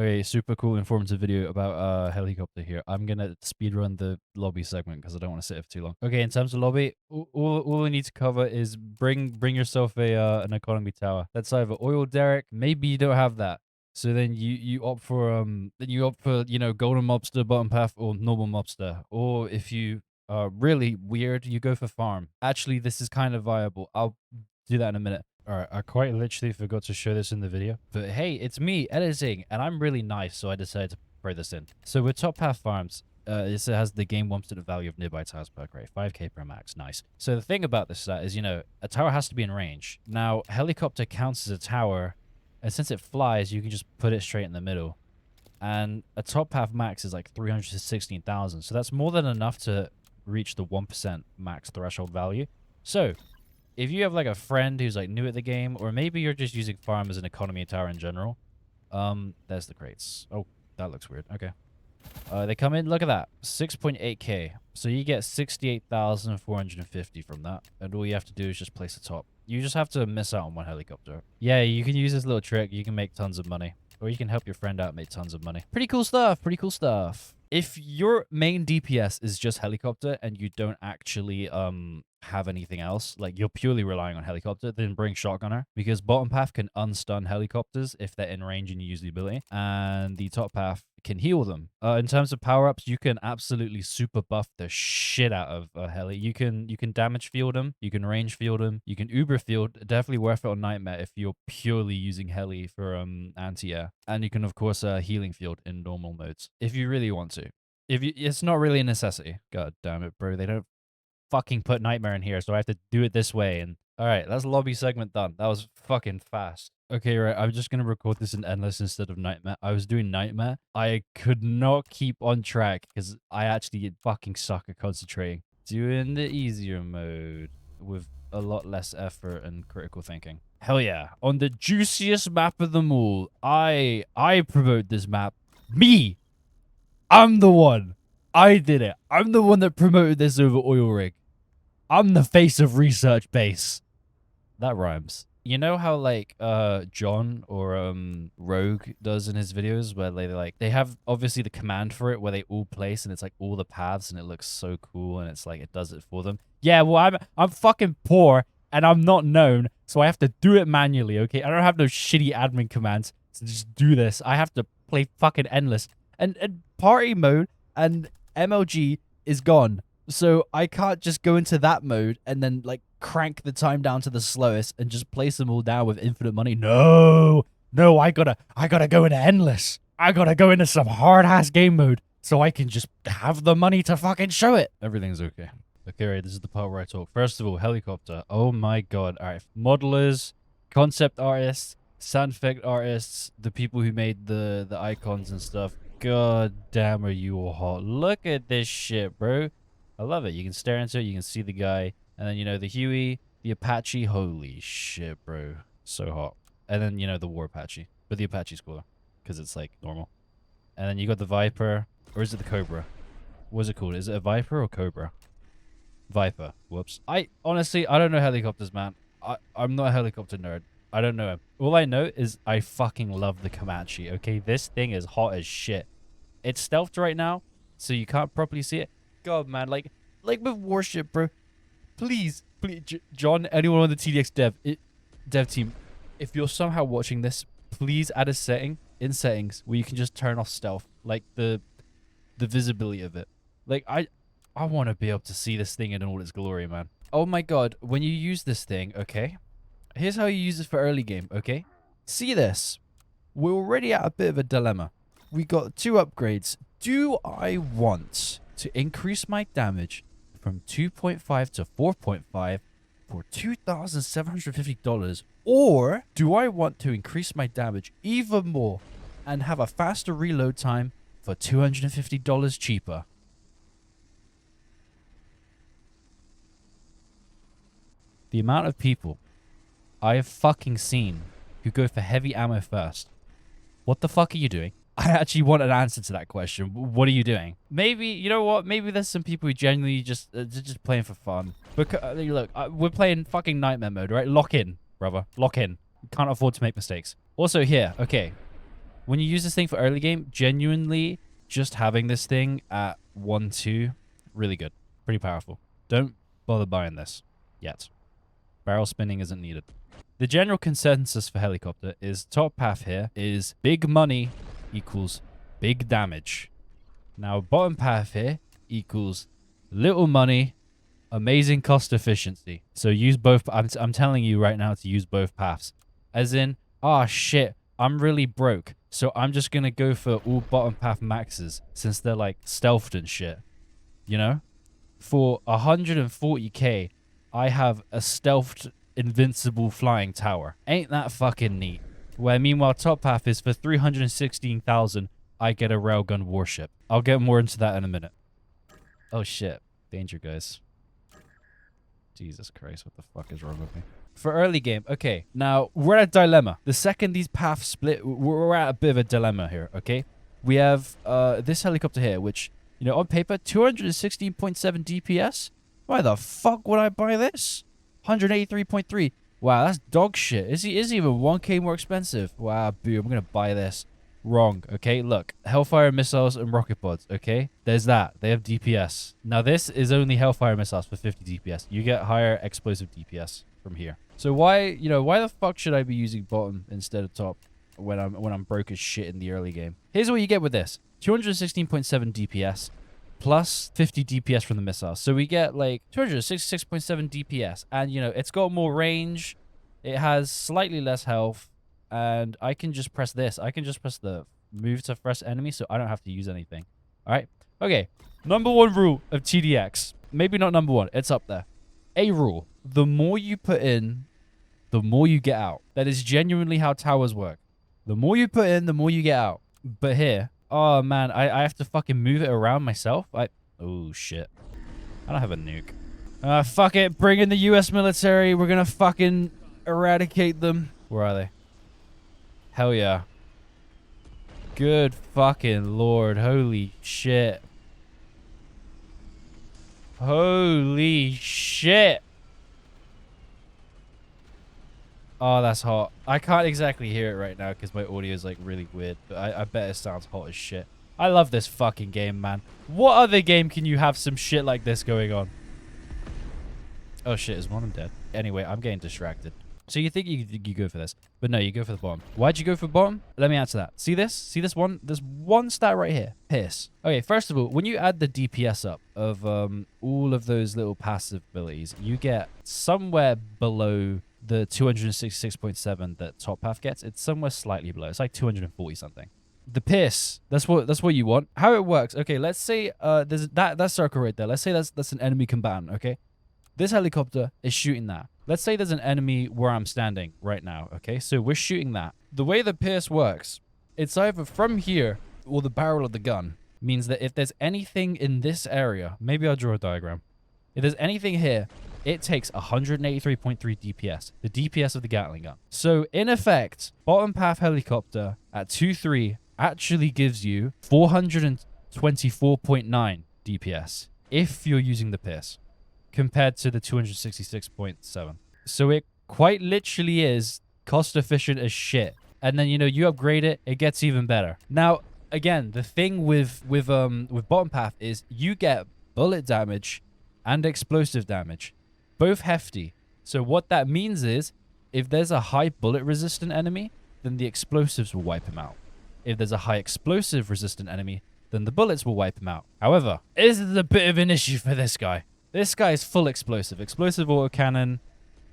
Okay, super cool informative video about helicopter here. I'm gonna speedrun the lobby segment because I don't want to sit here for too long. Okay, in terms of lobby, all we need to cover is bring yourself a an economy tower. That's either oil derrick. Maybe you don't have that. So then you opt for golden mobster, bottom path, or normal mobster. Or if you are really weird, you go for farm. Actually, this is kind of viable. I'll do that in a minute. All right, I quite literally forgot to show this in the video. But hey, it's me editing, and I'm really nice, so I decided to throw this in. So with top path farms, it has the game wants the value of nearby towers per crate, 5k per max, nice. So the thing about this stat is, a tower has to be in range. Now, helicopter counts as a tower, and since it flies, you can just put it straight in the middle. And a top path max is like 316,000, so that's more than enough to reach the 1% max threshold value. So if you have like a friend who's like new at the game, or maybe you're just using farm as an economy tower in general, there's the crates. Oh, that looks weird. Okay. They come in, look at that, 6.8k. So you get 68,450 from that, and all you have to do is just place the top. You just have to miss out on one helicopter. Yeah, you can use this little trick. You can make tons of money, or you can help your friend out make tons of money. Pretty cool stuff. Pretty cool stuff. If your main DPS is just helicopter and you don't actually have anything else, like you're purely relying on helicopter, then bring shotgunner, because bottom path can unstun helicopters if they're in range and you use the ability, and the top path can heal them. In terms of power-ups, you can absolutely super buff the shit out of a heli. You can damage field them, you can range field them, you can uber field. Definitely worth it on nightmare if you're purely using heli for anti-air, and you can of course healing field in normal modes if you really want to. It's not really a necessity. God damn it, bro. They don't fucking put nightmare in here, so I have to do it this way. And all right, that's lobby segment done. That was fucking fast. Okay, right. I'm just gonna record this in endless instead of nightmare. I was doing nightmare. I could not keep on track because I actually fucking suck at concentrating. Doing the easier mode with a lot less effort and critical thinking. Hell yeah! On the juiciest map of them all, I promote this map. Me. I'm the one. I did it. I'm the one that promoted this over oil rig. I'm the face of research base. That rhymes. You know how like John or Rogue does in his videos where they have obviously the command for it where they all place and it's like all the paths and it looks so cool and it's like it does it for them. Yeah, well I'm fucking poor and I'm not known, so I have to do it manually, okay? I don't have no shitty admin commands to just do this. I have to play fucking endless. And party mode and MLG is gone. So I can't just go into that mode and then like crank the time down to the slowest and just place them all down with infinite money. No, I gotta go into endless. I gotta go into some hard ass game mode so I can just have the money to fucking show it. Everything's okay. Okay, right, this is the part where I talk. First of all, helicopter. Oh my god. All right, modelers, concept artists, sound effect artists, the people who made the icons and stuff. God damn, are you all hot. Look at this shit, bro. I love it. You can stare into it. You can see the guy. And then, the Huey, the Apache. Holy shit, bro. So hot. And then, the War Apache. But the Apache's cooler because it's, like, normal. And then you got the Viper. Or is it the Cobra? What's it called? Is it a Viper or Cobra? Viper. Whoops. Honestly, I don't know helicopters, man. I'm not a helicopter nerd. I don't know him. All I know is I fucking love the Comanche, okay? This thing is hot as shit. It's stealthed right now, so you can't properly see it. God, man, like with Warship, bro. Please, John, anyone on the TDX dev team, if you're somehow watching this, please add a setting in settings where you can just turn off stealth, like the visibility of it. Like, I want to be able to see this thing in all its glory, man. Oh my god, when you use this thing, okay? Here's how you use this for early game, okay? See this? We're already at a bit of a dilemma. We got 2 upgrades. Do I want to increase my damage from 2.5 to 4.5 for $2,750? Or do I want to increase my damage even more and have a faster reload time for $250 cheaper? The amount of people I have fucking seen who go for heavy ammo first. What the fuck are you doing? I actually want an answer to that question. What are you doing? Maybe, you know what? Maybe there's some people who genuinely just playing for fun. Because, look, we're playing fucking nightmare mode, right? Lock in, brother. Lock in. You can't afford to make mistakes. Also here, okay. When you use this thing for early game, genuinely, just having this thing at 1-2, really good. Pretty powerful. Don't bother buying this yet. Barrel spinning isn't needed. The general consensus for helicopter is top path here is big money equals big damage. Now bottom path here equals little money, amazing cost efficiency. So use both. I'm telling you right now to use both paths. As in, ah, shit, I'm really broke, so I'm just gonna go for all bottom path maxes since they're like stealthed and shit. You know? For 140k, I have a stealthed invincible flying tower. Ain't that fucking neat? Where meanwhile top path is for 316,000, I get a railgun warship. I'll get more into that in a minute. Oh shit. Danger, guys. Jesus Christ, what the fuck is wrong with me? For early game, okay. Now, we're at a dilemma. The second these paths split, we're at a bit of a dilemma here, okay? We have this helicopter here, which, you know, on paper, 216.7 DPS? Why the fuck would I buy this? 183.3. Wow, that's dog shit. Is he even 1k more expensive? Wow, boo, I'm gonna buy this. Wrong, okay? Look, Hellfire missiles and rocket pods, okay? There's that. They have DPS. Now, this is only Hellfire missiles for 50 DPS. You get higher explosive DPS from here. So why the fuck should I be using bottom instead of top when I'm broke as shit in the early game? Here's what you get with this. 216.7 DPS plus 50 DPS from the missiles. So we get like 266.7 DPS. And, you know, it's got more range. It has slightly less health. And I can just press this. I can just press the move to first enemy, so I don't have to use anything. All right? Okay. Number one rule of TDX. Maybe not number one. It's up there. A rule. The more you put in, the more you get out. That is genuinely how towers work. The more you put in, the more you get out. But here, oh, man, I have to fucking move it around myself. Oh, shit. I don't have a nuke. Fuck it. Bring in the U.S. military. We're going to fucking eradicate them. Where are they? Hell yeah. Good fucking lord. Holy shit. Holy shit. Oh, that's hot. I can't exactly hear it right now because my audio is like really weird. But I bet it sounds hot as shit. I love this fucking game, man. What other game can you have some shit like this going on? Oh shit, is one of them dead? Anyway, I'm getting distracted. So you think you go for this, but no, you go for the bottom. Why'd you go for bottom? Let me answer that. See this? See this one? There's one stat right here. Pierce. Okay, first of all, when you add the DPS up of all of those little passive abilities, you get somewhere below the 266.7 that top path gets. It's somewhere slightly below. It's like 240 something. The pierce. That's what you want. How it works? Okay, let's say there's that circle right there. Let's say that's an enemy combatant. Okay, this helicopter is shooting that. Let's say there's an enemy where I'm standing right now, okay? So we're shooting that. The way the pierce works, it's either from here or the barrel of the gun. Means that if there's anything in this area, maybe I'll draw a diagram. If there's anything here, it takes 183.3 DPS, the DPS of the Gatling gun. So in effect, bottom path helicopter at 2-3 actually gives you 424.9 DPS if you're using the pierce, compared to the 266.7. So it quite literally is cost efficient as shit. And then, you know, you upgrade it, it gets even better. Now, again, the thing with bottom path is you get bullet damage and explosive damage, both hefty. So what that means is if there's a high bullet resistant enemy, then the explosives will wipe him out. If there's a high explosive resistant enemy, then the bullets will wipe him out. However, this is a bit of an issue for this guy. This guy is full explosive. Explosive autocannon,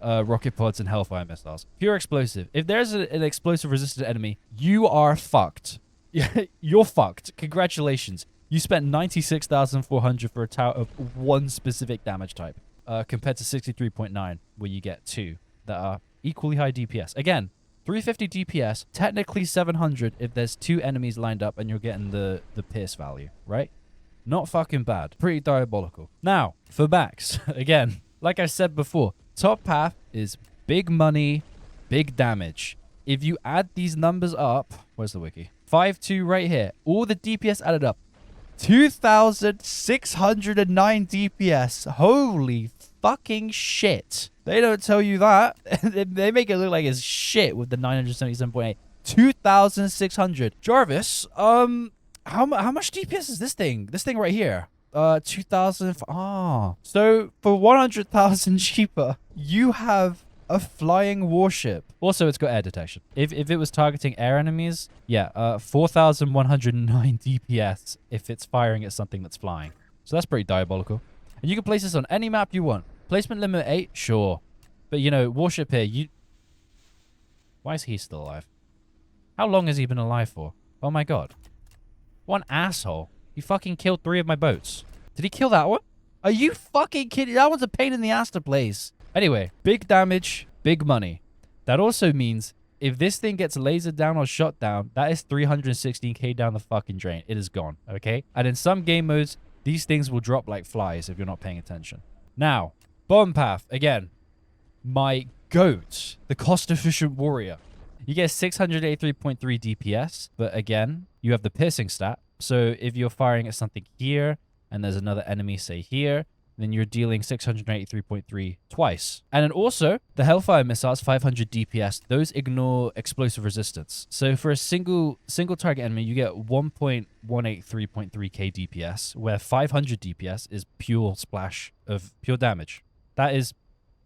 rocket pods, and Hellfire missiles. Pure explosive. If there's an explosive resistant enemy, you are fucked. You're fucked. Congratulations. You spent 96,400 for a tower of one specific damage type, compared to 63.9, where you get two that are equally high DPS. Again, 350 DPS, technically 700 if there's two enemies lined up and you're getting the pierce value, right? Not fucking bad. Pretty diabolical. Now, for backs. Again, like I said before, top path is big money, big damage. If you add these numbers up, where's the wiki? 5.2 right here. All the DPS added up. 2,609 DPS. Holy fucking shit. They don't tell you that. They make it look like it's shit with the 977.8. 2,600. Jarvis, how much DPS is this thing? This thing right here. 2,000. So for 100,000 cheaper, you have a flying warship. Also, it's got air detection. If it was targeting air enemies, yeah, 4,109 DPS if it's firing at something that's flying. So that's pretty diabolical. And you can place this on any map you want. Placement limit 8, sure. But you know, warship here, why is he still alive? How long has he been alive for? Oh my god. What an asshole. He fucking killed 3 of my boats. Did he kill that one? Are you fucking kidding? That one's a pain in the ass to place. Anyway, big damage, big money. That also means if this thing gets lasered down or shot down, that is 316k down the fucking drain. It is gone, okay? And in some game modes, these things will drop like flies if you're not paying attention. Now, bomb path, again, my goat, the cost-efficient warrior. You get 683.3 DPS, but again, you have the piercing stat. So if you're firing at something here, and there's another enemy, say here, then you're dealing 683.3 twice. And then also, the Hellfire missiles, 500 DPS, those ignore explosive resistance. So for a single target enemy, you get 1.183.3k DPS, where 500 DPS is pure splash of pure damage. That is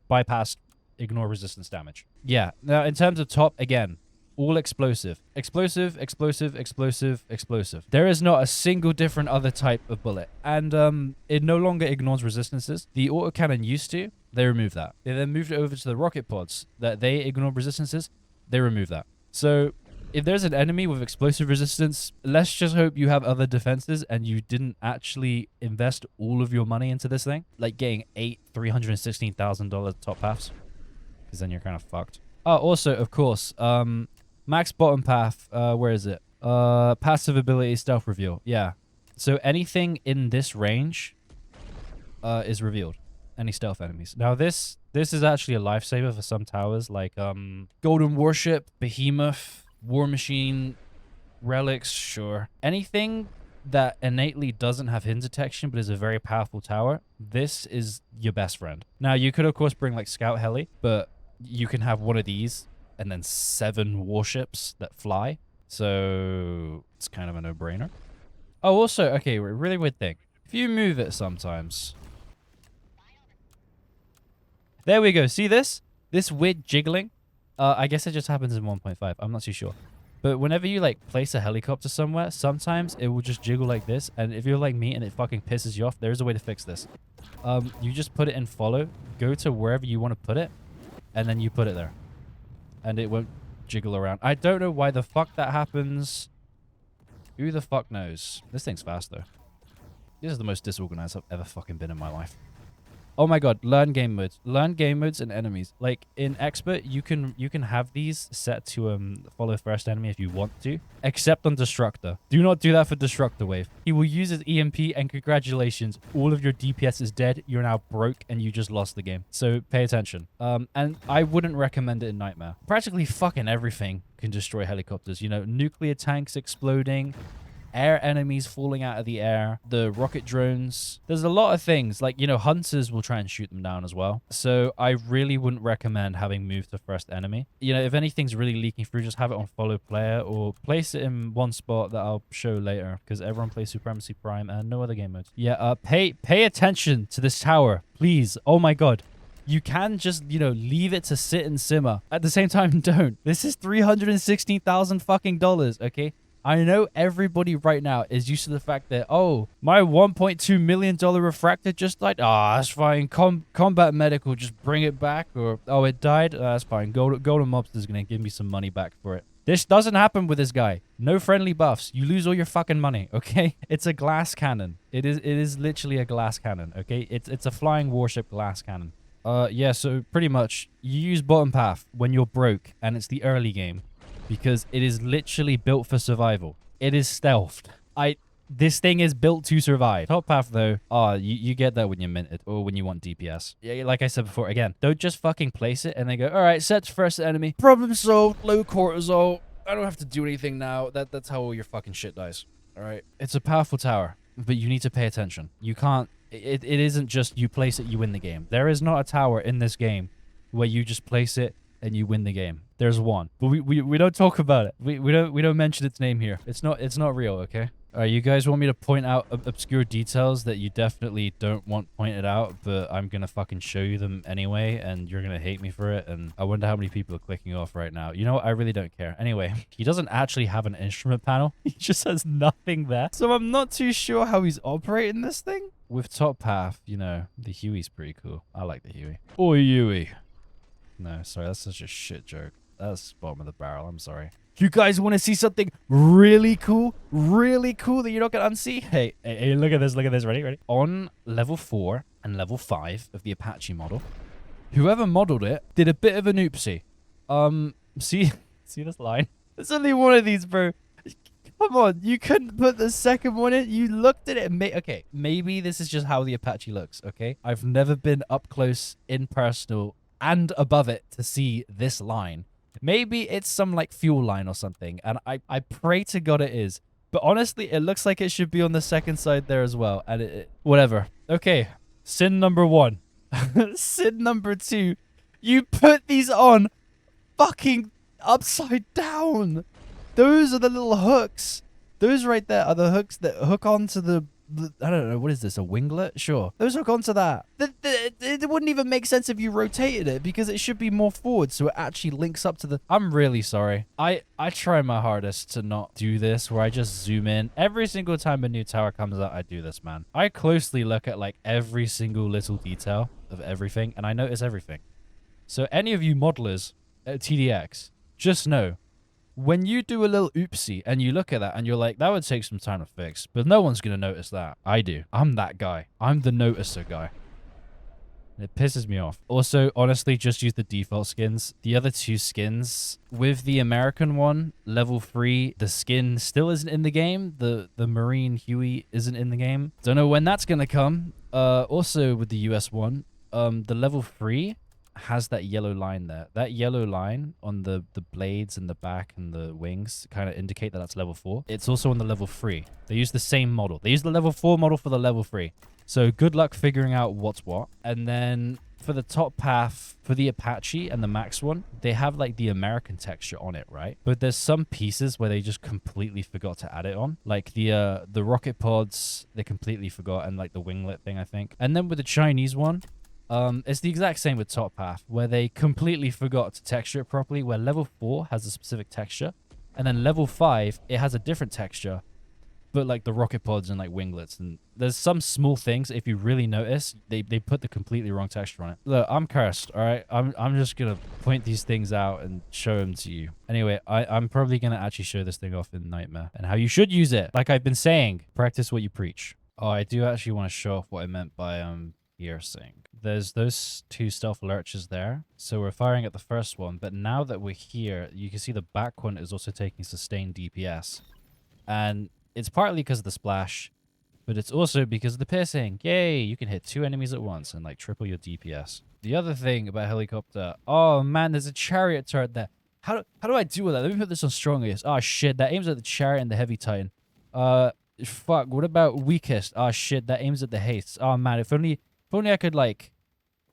bypassed ignore resistance damage. Yeah, now in terms of top, again, all explosive. Explosive, explosive, explosive, explosive. There is not a single different other type of bullet. And it no longer ignores resistances. The autocannon used to. They removed that. They then moved it over to the rocket pods that they ignore resistances. They removed that. So if there's an enemy with explosive resistance, let's just hope you have other defenses and you didn't actually invest all of your money into this thing. Like getting 8 $316,000 top paths. Because then you're kind of fucked. Oh, also, of course, max bottom path, where is it? Passive ability stealth reveal. Yeah. So anything in this range is revealed. Any stealth enemies. Now this is actually a lifesaver for some towers like Golden Warship, Behemoth, War Machine, Relics, sure. Anything that innately doesn't have hidden detection but is a very powerful tower, this is your best friend. Now you could of course bring like Scout Heli, but you can have one of these and then 7 warships that fly. So it's kind of a no-brainer. Oh, also, okay, really weird thing. If you move it sometimes. There we go. See this? This weird jiggling? I guess it just happens in 1.5. I'm not too sure. But whenever you like place a helicopter somewhere, sometimes it will just jiggle like this. And if you're like me and it fucking pisses you off, there is a way to fix this. You just put it in follow, go to wherever you want to put it, and then you put it there. And it won't jiggle around. I don't know why the fuck that happens. Who the fuck knows? This thing's fast though. This is the most disorganized I've ever fucking been in my life. Oh my god, learn game modes. Learn game modes and enemies. Like in expert, you can have these set to follow first enemy if you want to, except on destructor. Do not do that for destructor wave. He will use his EMP and congratulations, all of your DPS is dead. You're now broke and you just lost the game. So pay attention. And I wouldn't recommend it in Nightmare. Practically fucking everything can destroy helicopters. You know, nuclear tanks exploding, air enemies falling out of the air, the rocket drones. There's a lot of things. Like, you know, hunters will try and shoot them down as well. So I really wouldn't recommend having moved to first enemy. You know, if anything's really leaking through, just have it on follow player or place it in one spot that I'll show later because everyone plays Supremacy Prime and no other game modes. Yeah, pay attention to this tower, please. Oh my god. You can just, you know, leave it to sit and simmer. At the same time, don't. This is $316,000 fucking dollars, okay? I know everybody right now is used to the fact that, oh, my $1.2 million refractor just died. Ah, that's fine. Combat medical, just bring it back. Or, oh, it died. That's fine. Golden Mobster's going to give me some money back for it. This doesn't happen with this guy. No friendly buffs. You lose all your fucking money, okay? It's a glass cannon. It is literally a glass cannon, okay? It's a flying warship glass cannon. Yeah, so pretty much you use bottom path when you're broke and it's the early game. Because it is literally built for survival. It is stealthed. This thing is built to survive. Top path though, you get that when you mint it or when you want DPS. Yeah, like I said before, again, don't just fucking place it and then go, all right, set first enemy. Problem solved, low cortisol. I don't have to do anything now. That's how all your fucking shit dies. All right. It's a powerful tower, but you need to pay attention. You can't, it isn't just you place it, you win the game. There is not a tower in this game where you just place it, and you win the game. There's one, but we don't talk about it. We don't mention its name here. It's not real, okay? You guys want me to point out obscure details that you definitely don't want pointed out, but I'm gonna fucking show you them anyway, and you're gonna hate me for it, and I wonder how many people are clicking off right now. You know what? I really don't care. Anyway, he doesn't actually have an instrument panel. He just has nothing there. So I'm not too sure how he's operating this thing. With top path, you know, the Huey's pretty cool. I like the Huey. Oi, Huey. No, sorry, that's such a shit joke. That's bottom of the barrel. I'm sorry. You guys want to see something really cool? Really cool that you're not going to unsee? Hey, look at this. Look at this. Ready? Ready? On level 4 and level 5 of the Apache model, whoever modeled it did a bit of an oopsie. See this line? There's only one of these, bro. Come on, you couldn't put the second one in? You looked at it and okay, maybe this is just how the Apache looks, okay? I've never been up close, in personal, and above it to see this line. Maybe it's some like fuel line or something, and I pray to God it is. But honestly, it looks like it should be on the second side there as well, and whatever. Okay, sin number 1. Sin number 2. You put these on fucking upside down. Those are the little hooks. Those right there are the hooks that hook onto the I don't know, what is this, a winglet? Sure. Those hook onto that. It wouldn't even make sense if you rotated it because it should be more forward so it actually links up to the... I'm really sorry. I try my hardest to not do this where I just zoom in. Every single time a new tower comes out, I do this, man. I closely look at like every single little detail of everything and I notice everything. So any of you modelers at TDX, just know, when you do a little oopsie and you look at that and you're like, that would take some time to fix, but no one's going to notice that. I do. I'm that guy. I'm the noticer guy. It pisses me off. Also, honestly, just use the default skins. The other 2 skins, with the American one, level 3, the skin still isn't in the game. The Marine Huey isn't in the game. Don't know when that's going to come. Also, with the US one, the level 3... has that yellow line there. That yellow line on the blades and the back and the wings kind of indicate that that's level 4. It's also on the level 3. They use the same model. They use the level 4 model for the level 3. So good luck figuring out what's what. And then for the top path, for the Apache and the Max one, they have like the American texture on it, right? But there's some pieces where they just completely forgot to add it on. Like the rocket pods, they completely forgot, and like the winglet thing, I think. And then with the Chinese one, it's the exact same with top path, where they completely forgot to texture it properly, where level 4 has a specific texture, and then level 5, it has a different texture, but like the rocket pods and like winglets, and there's some small things, if you really notice, they put the completely wrong texture on it. Look, I'm cursed, all right? I'm just gonna point these things out and show them to you. Anyway, I'm probably gonna actually show this thing off in Nightmare, and how you should use it. Like I've been saying, practice what you preach. Oh, I do actually want to show off what I meant by, piercing. There's those 2 stealth lurches there. So we're firing at the first one, but now that we're here, you can see the back one is also taking sustained DPS. And it's partly because of the splash, but it's also because of the piercing. Yay! You can hit 2 enemies at once and like triple your DPS. The other thing about helicopter, oh man, there's a chariot turret there. How do I deal with that? Let me put this on strongest. Oh shit, that aims at the chariot and the heavy titan. Fuck, what about weakest? Oh shit, that aims at the haste. Oh man, if only I could, like,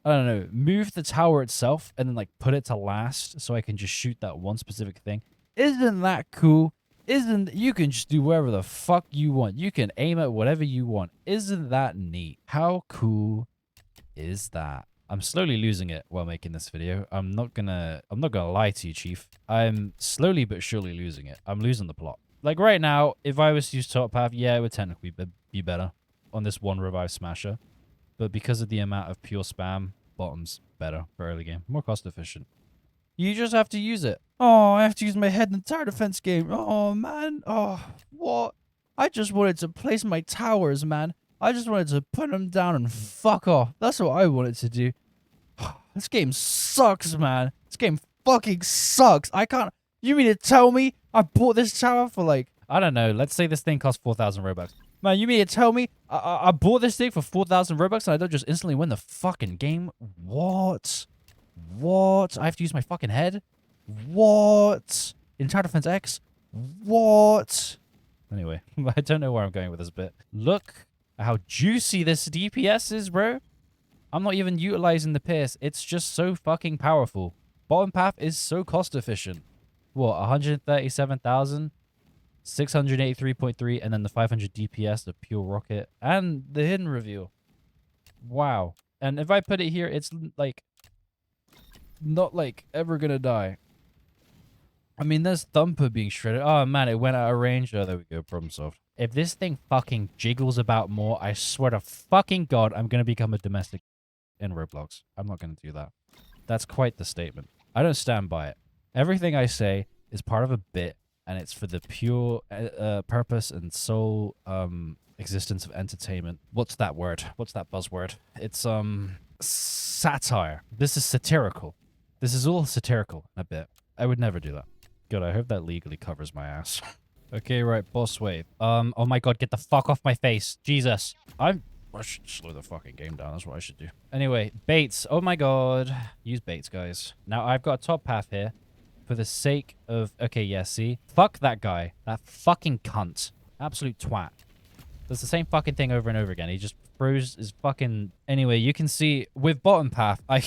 I don't know, move the tower itself and then, like, put it to last so I can just shoot that one specific thing. Isn't that cool? You can just do whatever the fuck you want. You can aim at whatever you want. Isn't that neat? How cool is that? I'm slowly losing it while making this video. I'm not gonna lie to you, Chief. I'm slowly but surely losing it. I'm losing the plot. Like, right now, if I was to use top path, yeah, it would technically be better on this one revive smasher. But because of the amount of pure spam, bottom's better for early game. More cost efficient. You just have to use it. Oh, I have to use my head in the tower defense game. Oh, man. Oh, what? I just wanted to place my towers, man. I just wanted to put them down and fuck off. That's what I wanted to do. This game sucks, man. This game fucking sucks. I can't... You mean to tell me I bought this tower for like... I don't know. Let's say this thing costs 4,000 Robux. Man, you mean to tell me I bought this thing for 4,000 Robux and I don't just instantly win the fucking game? What? What? I have to use my fucking head? What? In Tower Defense X? What? Anyway, I don't know where I'm going with this bit. Look at how juicy this DPS is, bro. I'm not even utilizing the pierce. It's just so fucking powerful. Bottom path is so cost efficient. What, 137,000? 683.3, and then the 500 DPS, the pure rocket, and the hidden reveal. Wow. And if I put it here, it's like not like ever gonna die. I mean, there's Thumper being shredded. Oh man, it went out of range. Oh, there we go. Problem solved. If this thing fucking jiggles about more, I swear to fucking God, I'm gonna become a domestic in Roblox. I'm not gonna do that. That's quite the statement. I don't stand by it. Everything I say is part of a bit, and it's for the pure purpose and sole existence of entertainment. What's that word? What's that buzzword? It's satire. This is satirical. This is all satirical a bit. I would never do that. Good, I hope that legally covers my ass. Okay, right, boss wave. Oh my God, get the fuck off my face. Jesus. I should slow the fucking game down. That's what I should do. Anyway, baits. Oh my God. Use baits, guys. Now, I've got a top path here for the sake of... Okay, yeah, see? Fuck that guy. That fucking cunt. Absolute twat. Does the same fucking thing over and over again. He just throws his fucking... Anyway, you can see with bottom path, I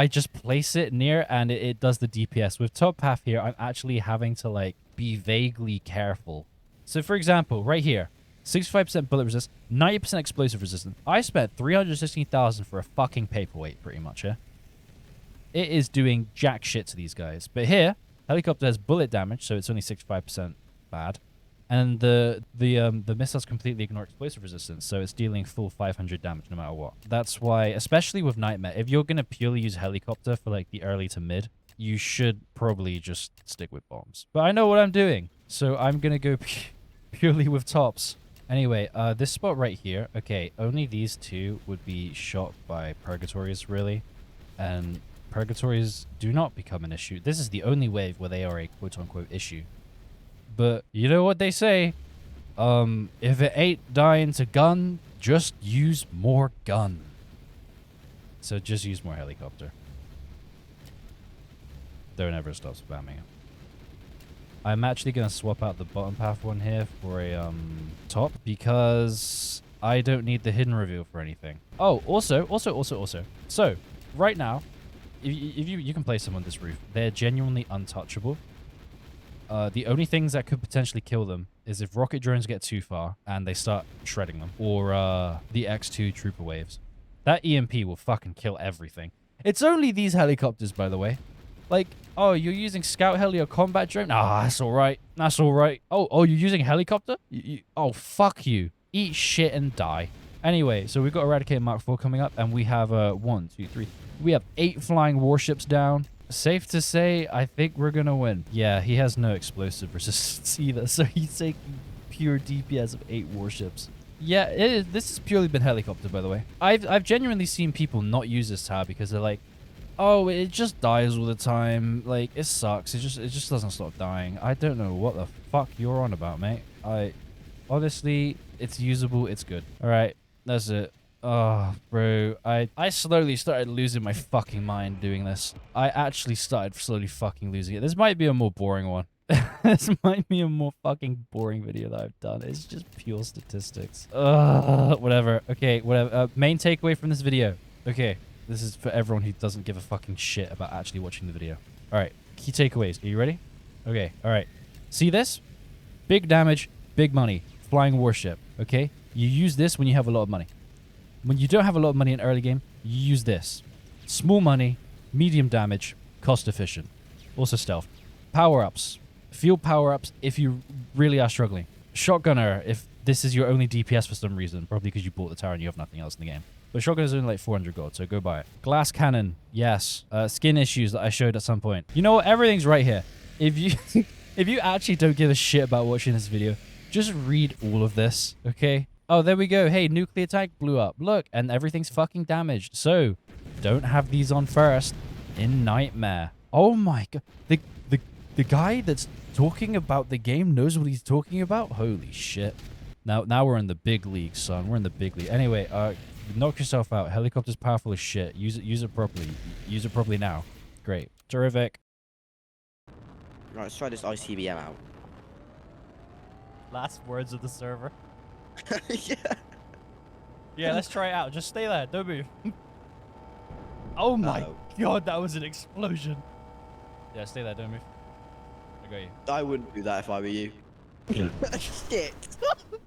just place it near and it does the DPS. With top path here, I'm actually having to like be vaguely careful. So for example, right here, 65% bullet resist, 90% explosive resistance. I spent 316,000 for a fucking paperweight pretty much, yeah? It is doing jack shit to these guys. But here, helicopter has bullet damage, so it's only 65% bad. And the missiles completely ignore explosive resistance, so it's dealing full 500 damage no matter what. That's why, especially with Nightmare, if you're going to purely use helicopter for like the early to mid, you should probably just stick with bombs. But I know what I'm doing, so I'm going to go purely with tops. Anyway, this spot right here, okay, only these two would be shot by Purgatories, really. And Purgatories do not become an issue. This is the only wave where they are a quote-unquote issue. But you know what they say? If it ain't dying to gun, just use more gun. So just use more helicopter. Don't ever stop spamming it. I'm actually going to swap out the bottom path one here for a top because I don't need the hidden reveal for anything. Oh, also. So, right now, if you can place them on this roof, they're genuinely untouchable. The only things that could potentially kill them is if rocket drones get too far and they start shredding them, or the X2 trooper waves. That EMP will fucking kill everything. It's only these helicopters, by the way. Like, oh, you're using scout heli or combat drone? Ah, that's all right. That's all right. Oh, you're using a helicopter? Oh, fuck you. Eat shit and die. Anyway, so we've got Eradicate Mark 4 coming up, and we have 1, 2, 3. We have 8 flying warships down. Safe to say, I think we're gonna win. Yeah, he has no explosive resistance either, so he's taking pure DPS of 8 warships. Yeah, this has purely been helicopter, by the way. I've genuinely seen people not use this tower because they're like, oh, it just dies all the time. Like, it sucks. It just doesn't stop dying. I don't know what the fuck you're on about, mate. Honestly, it's usable. It's good. All right, that's it. Oh, bro, I slowly started losing my fucking mind doing this. I actually started slowly fucking losing it. This might be a more boring one. This might be a more fucking boring video that I've done. It's just pure statistics. Whatever. Okay, whatever. Main takeaway from this video. Okay, this is for everyone who doesn't give a fucking shit about actually watching the video. All right, key takeaways. Are you ready? Okay, all right. See this? Big damage, big money, flying warship, okay? You use this when you have a lot of money. When you don't have a lot of money in early game, you use this. Small money, medium damage, cost efficient. Also stealth. Power-ups. Field power-ups if you really are struggling. Shotgunner if this is your only DPS for some reason. Probably because you bought the tower and you have nothing else in the game. But shotgun is only like 400 gold, so go buy it. Glass cannon. Yes. Skin issues that I showed at some point. You know what? Everything's right here. If you if you actually don't give a shit about watching this video, just read all of this, okay? Oh, there we go. Hey, nuclear tank blew up. Look, and everything's fucking damaged. So, don't have these on first in Nightmare. Oh my god. The guy that's talking about the game knows what he's talking about? Holy shit. Now we're in the big league, son. We're in the big league. Anyway, knock yourself out. Helicopter's powerful as shit. Use it properly. Use it properly now. Great. Terrific. Right, let's try this ICBM out. Last words of the server. Yeah. Yeah, let's try it out. Just stay there. Don't move. Oh my Uh-oh. god, that was an explosion. Yeah, stay there, don't move. I got you. I wouldn't do that if I were you. Shit.